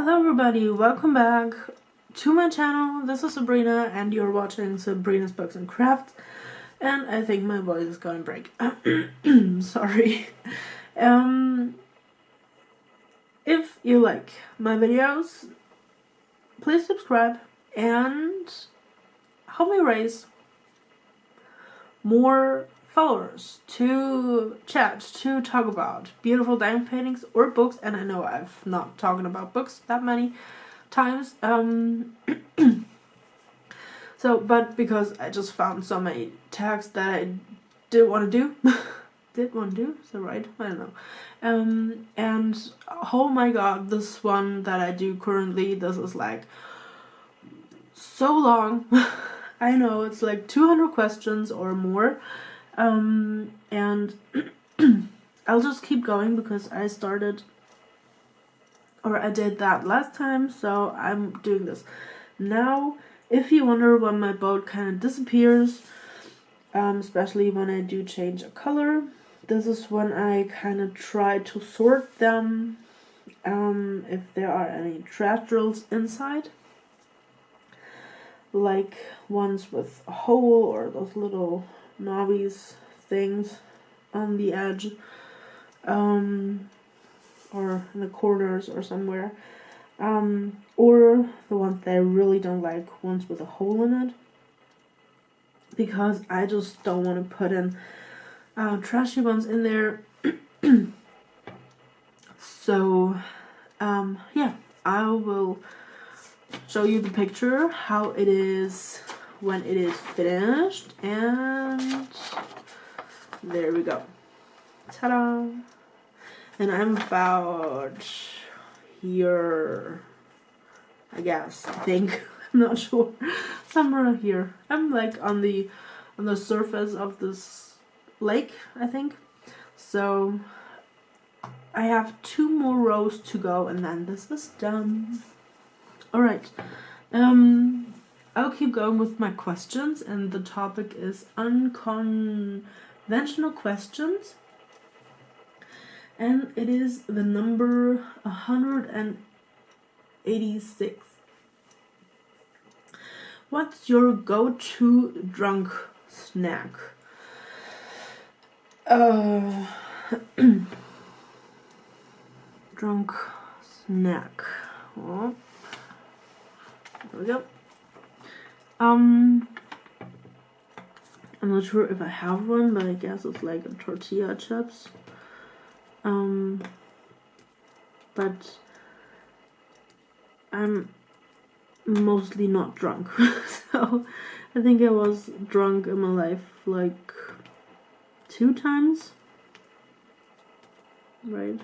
Hello everybody, welcome back to my channel. This is Sabrina and you're watching Sabrina's Books and Crafts. And I think my voice is gonna break. Sorry. If you like my videos, please subscribe and help me raise more followers to chat, to talk about beautiful diamond paintings or books. And I know I've not talked about books that many times. But because I just found so many tags that I did want to do. Is that right? I don't know. And oh my god, this one that I do currently, this is like so long. I know, it's like 200 questions or more. And I'll just keep going because I did that last time, so I'm doing this now. If you wonder when my boat kind of disappears, especially when I do change a color, this is when I kind of try to sort them, if there are any trash drills inside, like ones with a hole or those little knobbies things on the edge, or in the corners or somewhere, or the ones that I really don't like, ones with a hole in it, because I just don't want to put in trashy ones in there. So yeah, I will show you the picture how it is when it is finished, and there we go. Ta-da! And I'm about here, I guess, I think. I'm not sure. Somewhere here. I'm like on the surface of this lake, I think. So I have 2 more rows to go and then this is done. Alright. I'll keep going with my questions, and the topic is unconventional questions. And it is the number 186. What's your go-to drunk snack? Drunk snack. Oh. There we go. I'm not sure if I have one, but I guess it's like a tortilla chips. But I'm mostly not drunk. So I think I was drunk in my life like 2 times. Right?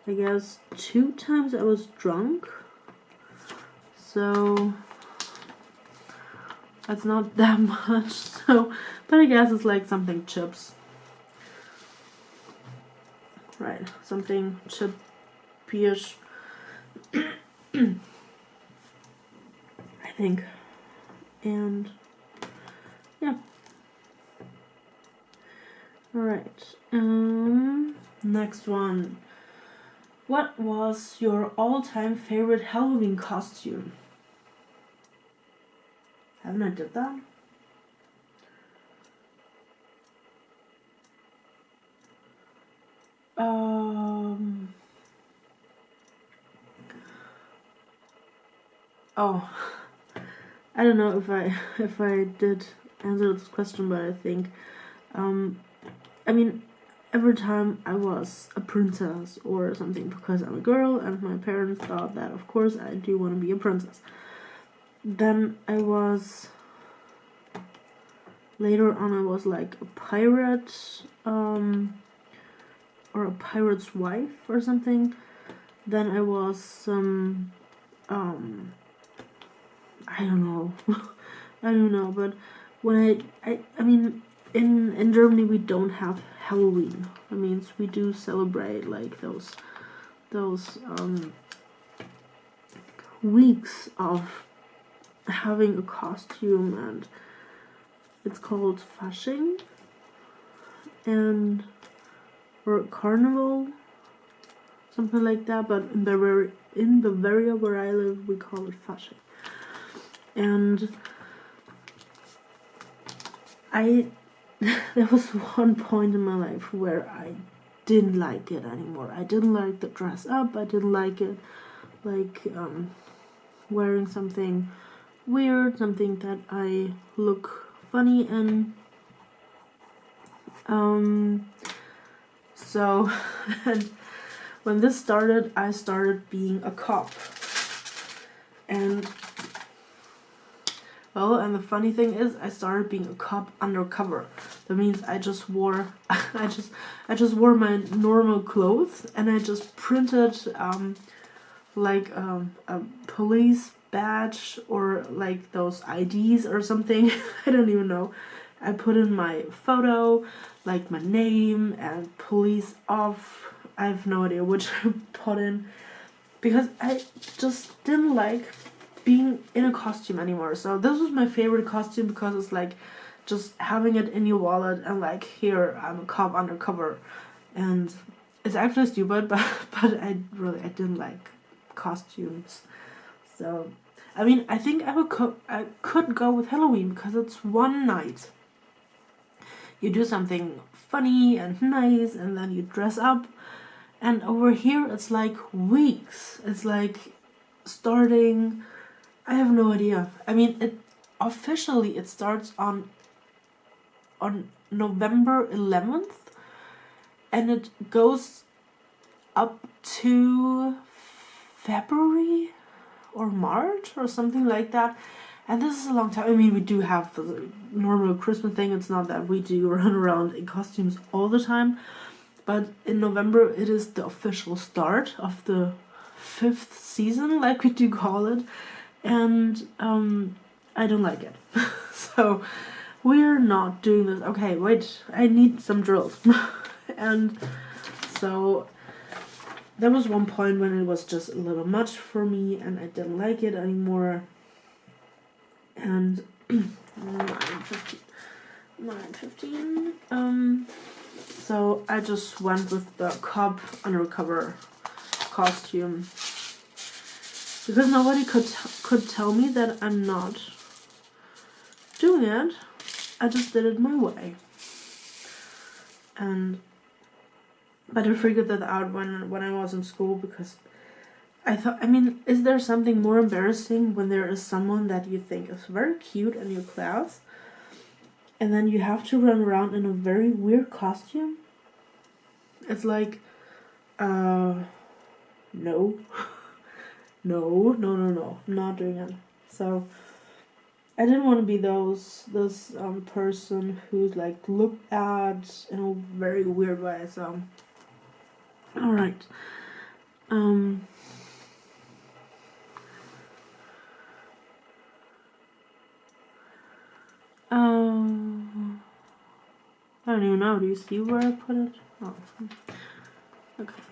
I guess 2 times I was drunk. So that's not that much. So, but I guess it's like something chips. Right, something chip-ish. I think. And yeah. Alright. Next one. What was your all-time favorite Halloween costume? Haven't I did that? Oh, I don't know if I did answer this question, but I think, I mean, every time I was a princess or something, because I'm a girl and my parents thought that of course I do want to be a princess. Then later on I was like a pirate, or a pirate's wife or something. Then I was I don't know. I don't know, but when I mean, in Germany we don't have Halloween. That means we do celebrate like those weeks of having a costume, and it's called Fasching or Carnival, something like that, but in Bavaria where I live, we call it Fasche. And there was one point in my life where I didn't like it anymore. I didn't like the dress up. I didn't like it, like wearing something weird, something that I look funny in. So, and when this started, I started being a cop. And, well, and the funny thing is, I started being a cop undercover. That means I just wore, I just wore my normal clothes, and I just printed, like, a police badge, or like those IDs or something. I don't even know. I put in my photo, like my name and police off. I have no idea which I put in, because I just didn't like being in a costume anymore. So this was my favorite costume, because it's like just having it in your wallet and like, here, I'm a cop undercover. And it's actually stupid, but I didn't like costumes. So I mean, I think I could go with Halloween, because it's one night. You do something funny and nice, and then you dress up. And over here, it's like weeks. It's like starting, I have no idea. I mean, officially it starts on November 11th, and it goes up to February or March or something like that. And this is a long time. I mean, we do have the normal Christmas thing. It's not that we do run around in costumes all the time. But in November, it is the official start of the 5th season, like we do call it. And I don't like it. So we're not doing this. Okay, wait, I need some drills. And so there was one point when it was just a little much for me, and I didn't like it anymore. And 9:15. So I just went with the cop undercover costume, because nobody could tell me that I'm not doing it. I just did it my way. But I figured that out when I was in school, because I thought, I mean, is there something more embarrassing when there is someone that you think is very cute in your class, and then you have to run around in a very weird costume? It's like, no. No, not doing it. So I didn't want to be this person who's like looked at in a very weird way. So, all right. I don't even know. Do you see where I put it? Oh, okay.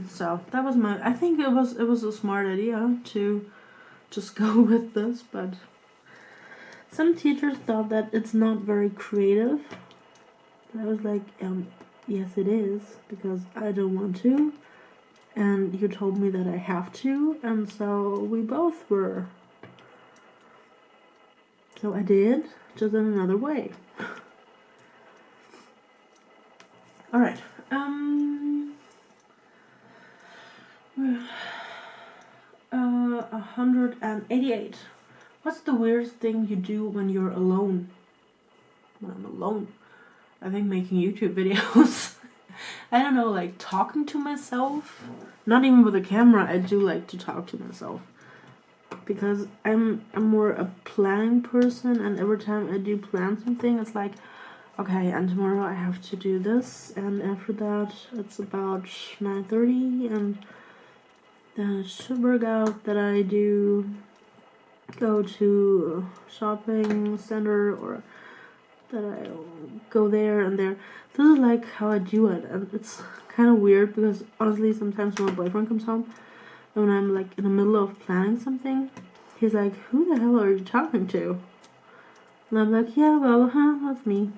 So that was I think it was a smart idea to just go with this, but some teachers thought that it's not very creative. I was like, yes it is, because I don't want to, and you told me that I have to, and so we both were. So I did, just in another way. Alright, 188. What's the weirdest thing you do when you're alone? When I'm alone, I think making YouTube videos. I don't know, like talking to myself. Not even with a camera, I do like to talk to myself. Because I'm more a planning person, and every time I do plan something, it's like, okay, and tomorrow I have to do this, and after that it's about 9:30, and then it should work out that I do go to a shopping center, or that I go there and there. This is like how I do it, and it's kind of weird, because honestly sometimes when my boyfriend comes home, and when I'm like in the middle of planning something, he's like, who the hell are you talking to? And I'm like, yeah, well, that's me.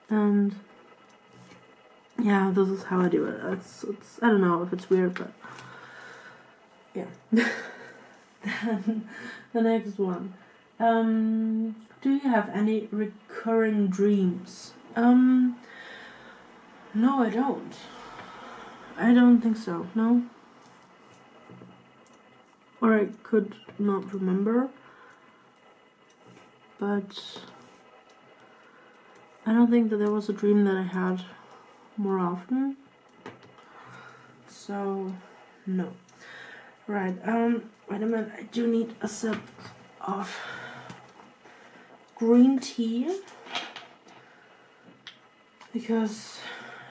And yeah, this is how I do it. It's I don't know if it's weird, but yeah. Then the next one. Do you have any recurring dreams? No, I don't. I don't think so, no. Or I could not remember. But I don't think that there was a dream that I had more often. So, no. Right, wait a minute, I do need a sip of green tea. Because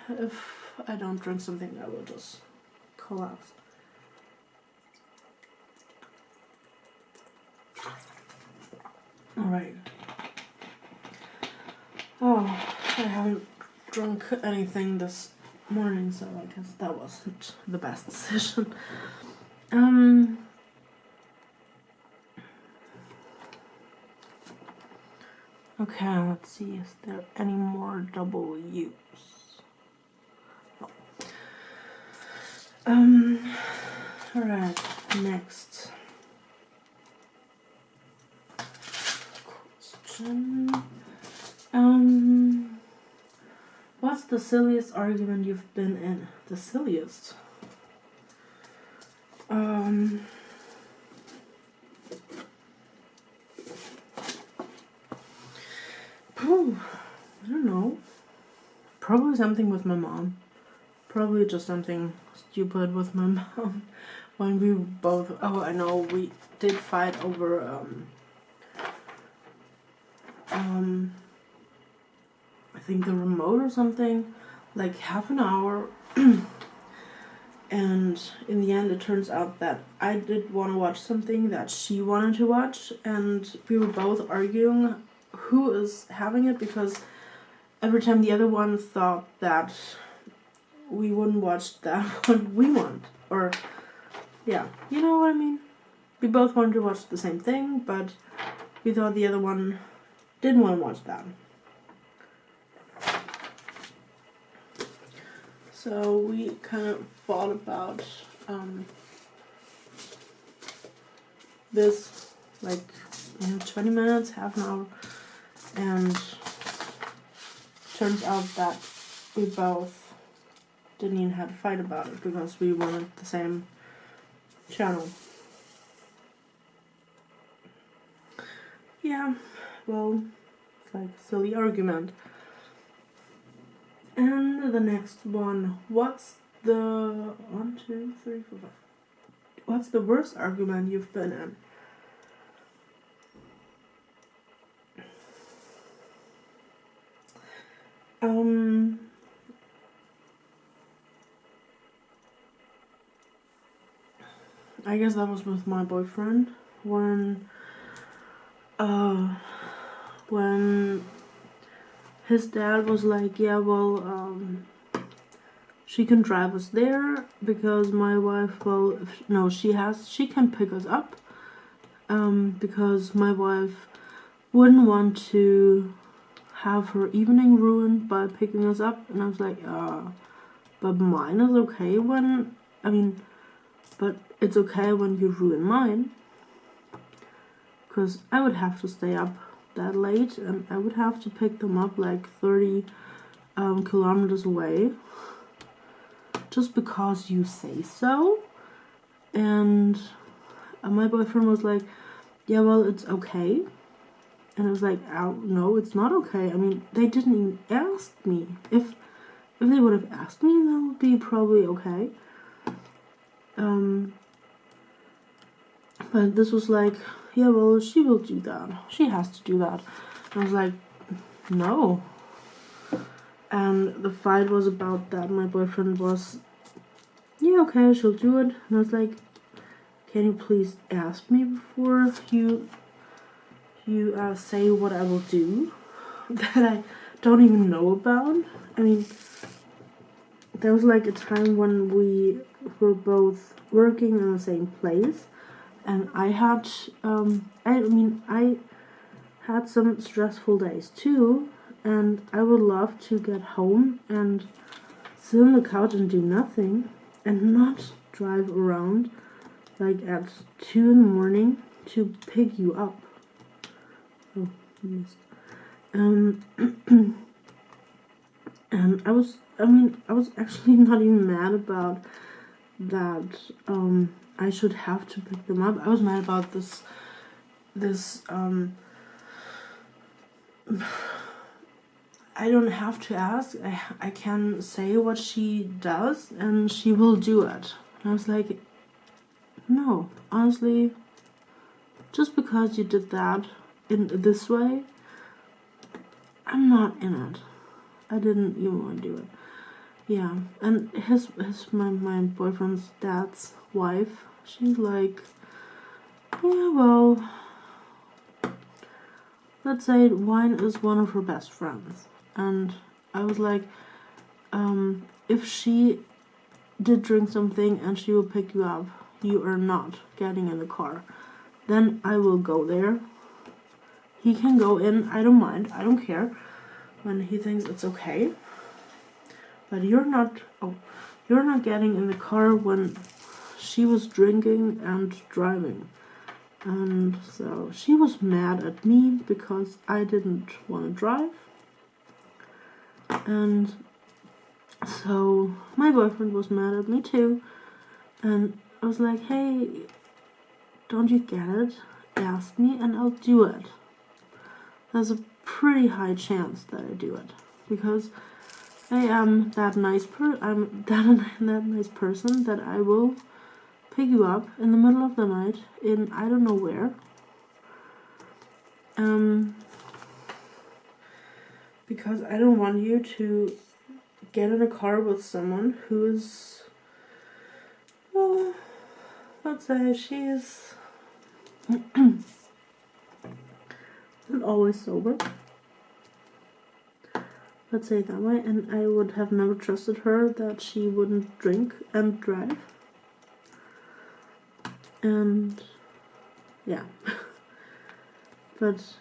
if I don't drink something, I will just collapse. Alright. Oh, I haven't drunk anything this morning, so I guess that wasn't the best decision. Okay, let's see, is there any more W's? No. Alright, next question. What's the silliest argument you've been in? The silliest? I don't know. Probably something with my mom. Probably just something stupid with my mom. When we both, I know, we did fight over, I think the remote or something, like half an hour. And in the end, it turns out that I did want to watch something that she wanted to watch, and we were both arguing who is having it, because every time the other one thought that we wouldn't watch that one we want. Or, yeah, you know what I mean? We both wanted to watch the same thing, but we thought the other one didn't want to watch that. So we kind of thought about this, like, 20 minutes, half an hour, and turns out that we both didn't even have to fight about it because we wanted the same channel. Yeah, well, it's like a silly argument. And the next one, what's the 1, 2, 3, 4, 5? What's the worst argument you've been in? I guess that was with my boyfriend when his dad was like, yeah, well, she can drive us there because my wife, well, no, she can pick us up, because my wife wouldn't want to have her evening ruined by picking us up. And I was like, but mine is okay when, but it's okay when you ruin mine, because I would have to stay up that late and I would have to pick them up like 30 kilometers away just because you say so. And my boyfriend was like, yeah, well, it's okay. And I was like, oh, no, it's not okay. I mean, they didn't even ask me. If they would have asked me, that would be probably okay. But this was like, yeah, well, she will do that. She has to do that. And I was like, no. And the fight was about that. My boyfriend was, yeah, okay, she'll do it. And I was like, can you please ask me before you say what I will do that I don't even know about? I mean, there was like a time when we were both working in the same place, and I had I had some stressful days too, and I would love to get home and sit on the couch and do nothing and not drive around like at 2 in the morning to pick you up. Oh, I missed. And I was actually not even mad about that. I should have to pick them up. I was mad about this I don't have to ask. I can say what she does and she will do it. And I was like, no, honestly, just because you did that in this way, I'm not in it. I didn't even want to do it. Yeah, and my boyfriend's dad's wife, she's like, yeah, well, let's say wine is one of her best friends. And I was like, if she did drink something and she will pick you up, you are not getting in the car. Then I will go there. He can go in, I don't mind, I don't care when he thinks it's okay. But you're not getting in the car when she was drinking and driving. And so she was mad at me because I didn't want to drive. And so my boyfriend was mad at me too. And I was like, hey, don't you get it? Ask me and I'll do it. There's a pretty high chance that I do it. Because I am that nice nice person that I will pick you up in the middle of the night in I don't know where. Because I don't want you to get in a car with someone who is, well, let's say she's not always sober. Let's say it that way, and I would have never trusted her that she wouldn't drink and drive. And yeah. But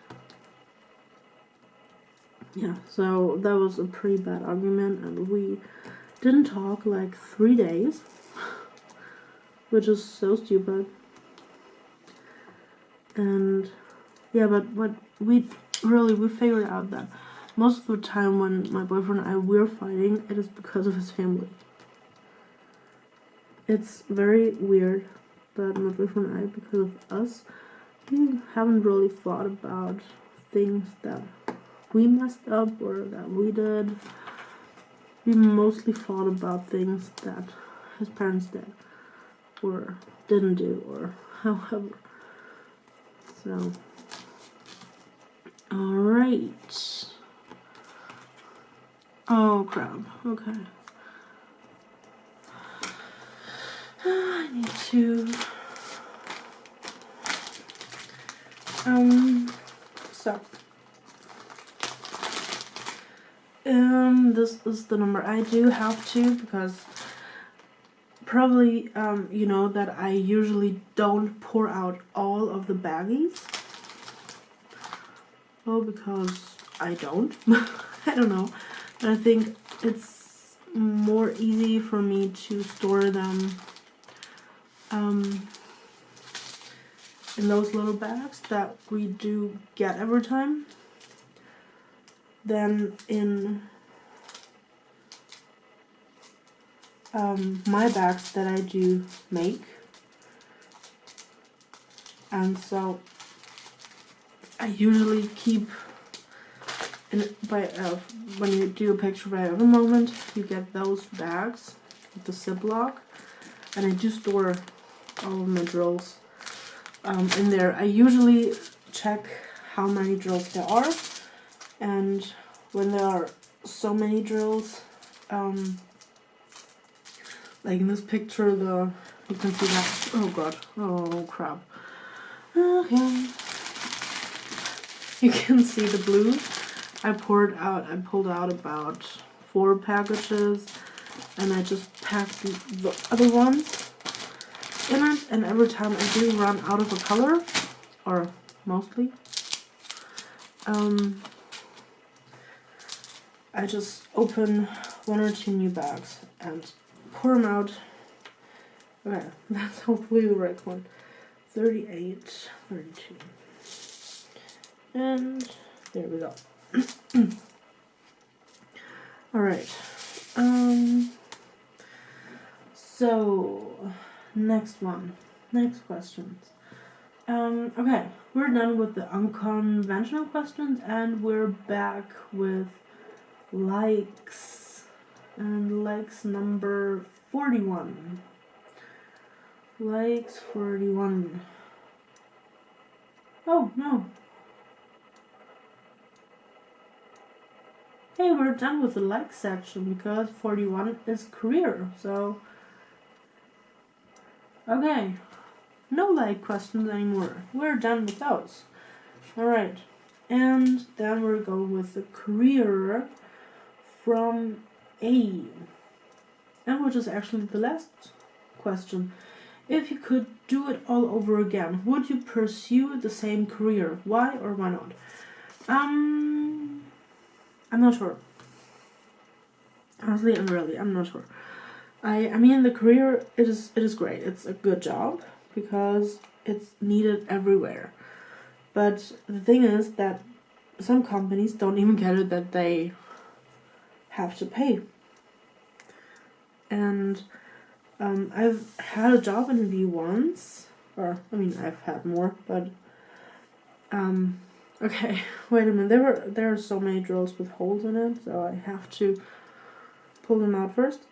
yeah, so that was a pretty bad argument, and we didn't talk like 3 days, which is so stupid. And yeah, but what we figured out that most of the time when my boyfriend and I were fighting, it is because of his family. It's very weird, but my boyfriend and I, because of us, we haven't really thought about things that we messed up or that we did. We mostly thought about things that his parents did or didn't do or however. So, alright. Oh crap, okay. I need to so this is the number. I do have to, because probably you know that I usually don't pour out all of the baggies. Well, because I don't. I don't know. But I think it's more easy for me to store them in those little bags that we do get every time than in my bags that I do make. And so I usually keep when you do a picture by every moment, you get those bags with the Ziploc, and I do store all of my drills in there. I usually check how many drills there are, and when there are so many drills, like in this picture, you can see that. Oh god, oh crap. Okay, you can see the blue. I pulled out about 4 packages, and I just packed the other ones in it, and every time I do run out of a color, or mostly, I just open 1 or 2 new bags and pour them out. Okay, that's hopefully the right one. 38, 32. And there we go. Alright. So next one. Next questions. Okay, we're done with the unconventional questions and we're back with likes. And likes number 41. Likes 41. Oh, no. Hey, we're done with the like section because 41 is career, so... Okay. No like questions anymore. We're done with those. Alright. And then we're going with the career from A. And which is actually the last question. If you could do it all over again, would you pursue the same career? Why or why not? I'm not sure. Honestly, I'm not sure. I mean, the career, it is great. It's a good job because it's needed everywhere. But the thing is that some companies don't even get it that they have to pay. And I've had a job interview once, or I mean, I've had more, but okay, wait a minute. There are so many drills with holes in it, so I have to pull them out first.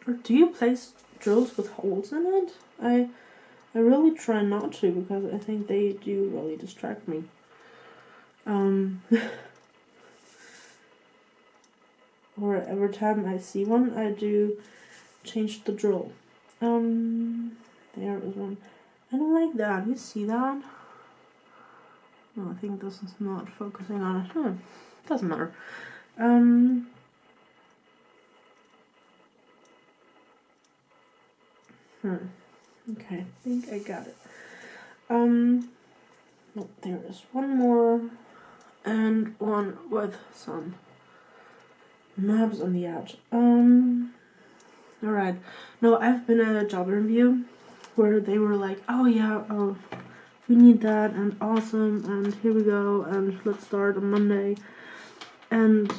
Or do you place drills with holes in it? I really try not to because I think they do really distract me. Or every time I see one, I do change the drill. There is one. I don't like that. You see that? No, I think this is not focusing on it. Doesn't matter. Okay, I think I got it. Oh, there is one more, and one with some knobs on the edge. Alright. No, I've been at a job interview where they were like, oh yeah, we need that, and awesome, and here we go, and let's start on Monday. And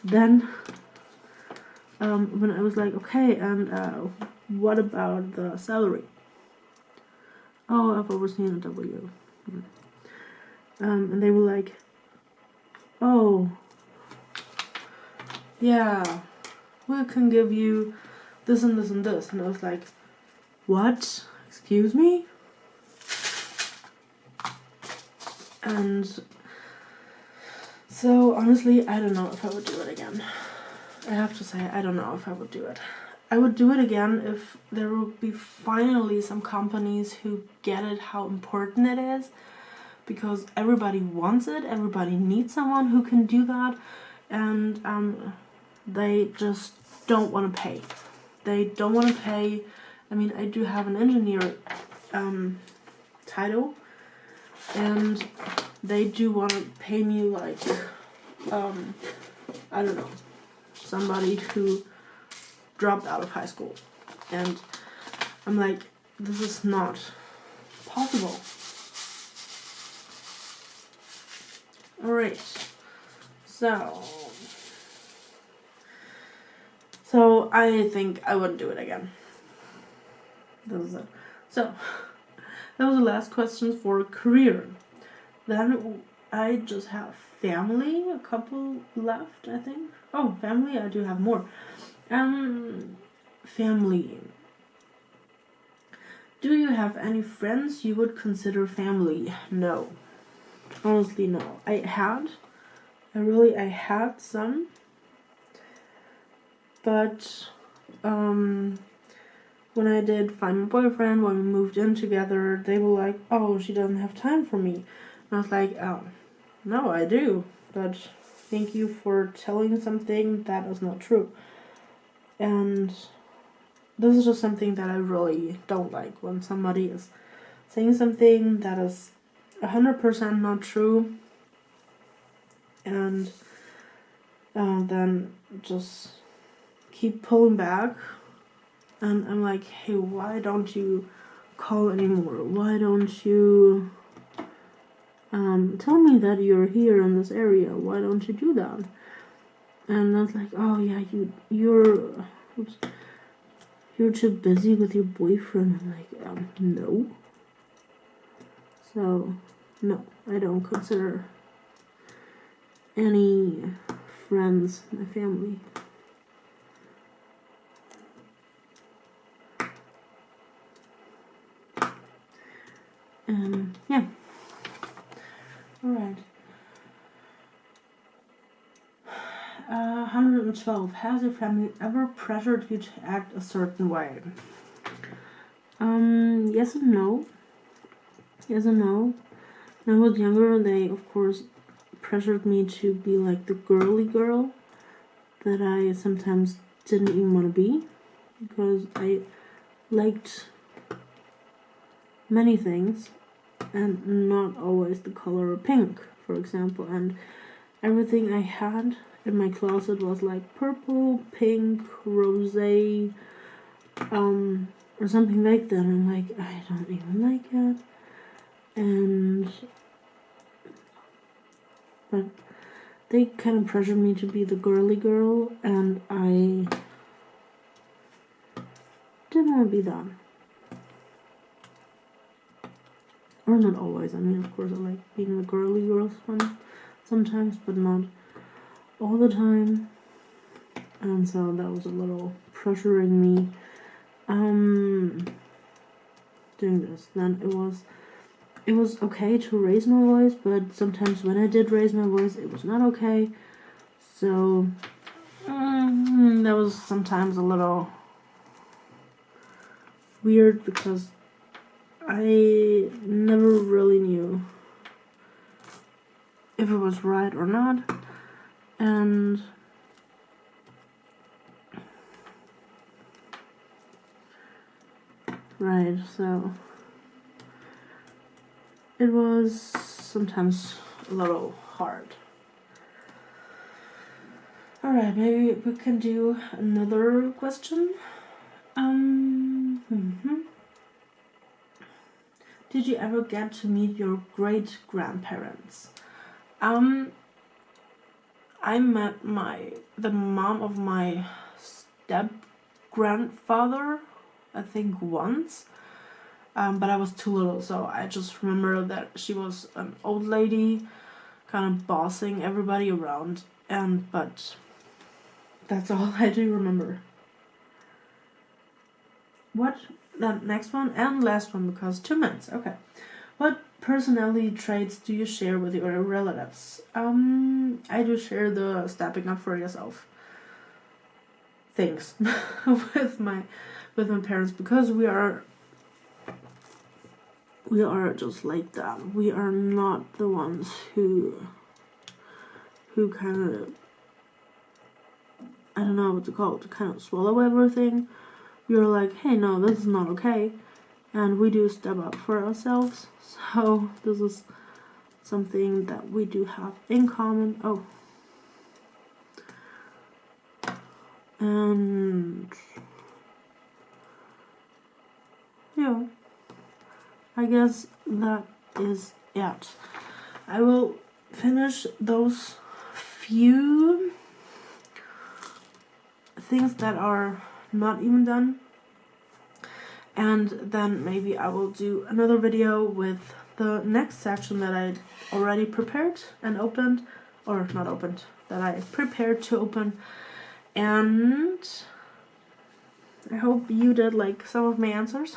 then when I was like, okay, and what about the salary? Oh, I've overseen a W. And they were like, oh, yeah, we can give you this and this and this. And I was like, what? Excuse me? And so honestly, I don't know if I would do it again. I have to say, I don't know if I would do it. I would do it again if there would be finally some companies who get it how important it is, because everybody wants it, everybody needs someone who can do that, and they just don't want to pay. They don't want to pay. I mean, I do have an engineer title, and they do want to pay me like, I don't know, somebody who dropped out of high school. And I'm like, this is not possible. Alright, so I think I wouldn't do it again. This is it. So that was the last question for career. Then I just have family, a couple left, I think. Oh, family, I do have more. Family. Do you have any friends you would consider family? No. Honestly, no. I had some. But, when I did find my boyfriend, when we moved in together, they were like, oh, she doesn't have time for me. And I was like, oh, no, I do. But thank you for telling something that is not true. And this is just something that I really don't like, when somebody is saying something that is 100% not true, and then just keep pulling back, and I'm like, hey, why don't you call anymore? Why don't you tell me that you're here in this area? Why don't you do that? And I was like, oh yeah, you're too busy with your boyfriend. I'm like, no. So, no, I don't consider any friends my family. And yeah. Alright. 112. Has your family ever pressured you to act a certain way? Yes and no. Yes and no. When I was younger, they of course pressured me to be like the girly girl that I sometimes didn't even want to be, because I liked many things and not always the color pink, for example, and everything I had in my closet was like purple, pink, rosé, or something like that. I'm like, I don't even like it. But they kind of pressured me to be the girly girl, and I didn't want to be that. Or not always. I mean, of course, I like being the girly girl sometimes, but not all the time. And so that was a little pressuring me doing this. Then it was okay to raise my voice, but sometimes when I did raise my voice, it was not okay. So that was sometimes a little weird, because I never really knew if it was right or not. And right, so it was sometimes a little hard. Alright, maybe we can do another question. Did you ever get to meet your great-grandparents? I met the mom of my step-grandfather, I think once, but I was too little, so I just remember that she was an old lady, kind of bossing everybody around, but that's all I do remember. What? The next one and last one, because 2 minutes. Okay. What personality traits do you share with your relatives? I do share the stepping up for yourself things with my parents, because we are just like that. We are not the ones who kind of, I don't know what to call it, to kind of swallow everything. We are like, hey, no, this is not okay, and we do step up for ourselves. So this is something that we do have in common. Oh, and yeah, I guess that is it. I will finish those few things that are not even done, and then maybe I will do another video with the next section that I already prepared and opened, or not opened, that I prepared to open. And I hope you did like some of my answers,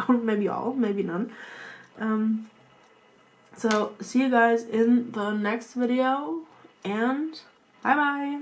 or maybe all, maybe none. So see you guys in the next video, and bye bye.